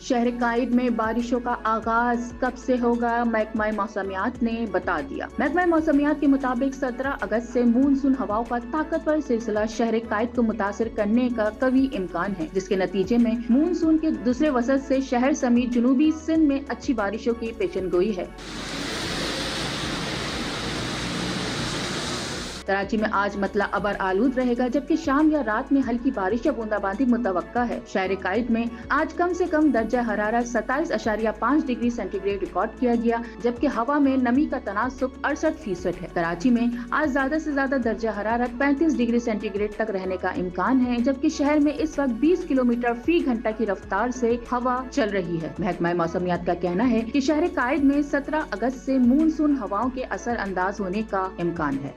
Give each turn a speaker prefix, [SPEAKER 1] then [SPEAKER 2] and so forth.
[SPEAKER 1] शहर काइद में बारिशों का आगाज कब से होगा, महकमा मौसमियात ने बता दिया। महकमा मौसमियात के मुताबिक 17 अगस्त से मानसून हवाओं का ताकतवर सिलसिला शहर काइद को मुतासिर करने का कवी इम्कान है, जिसके नतीजे में मानसून के दूसरे वसत से शहर समेत जनूबी सिंध में अच्छी बारिशों की पेशनगोई है। कराची में आज मतला अबर आलूद रहेगा, जबकि शाम या रात में हल्की बारिश या बूंदाबांदी मुतवक्का है। शहर काइद में आज कम से कम दर्जा हरारत 27.5 डिग्री सेंटीग्रेड रिकॉर्ड किया गया, जबकि हवा में नमी का तनासुब 68% है। कराची में आज ज्यादा से ज्यादा दर्जा हरारत 35 डिग्री सेंटीग्रेड तक रहने का इम्कान है, जबकि शहर में इस वक्त 20 किलोमीटर फी घंटा की रफ्तार से हवा चल रही है। महकमा मौसमियात का कहना है कि शहर काइद में 17 अगस्त से मानसून हवाओं के असर अंदाज होने का इम्कान है।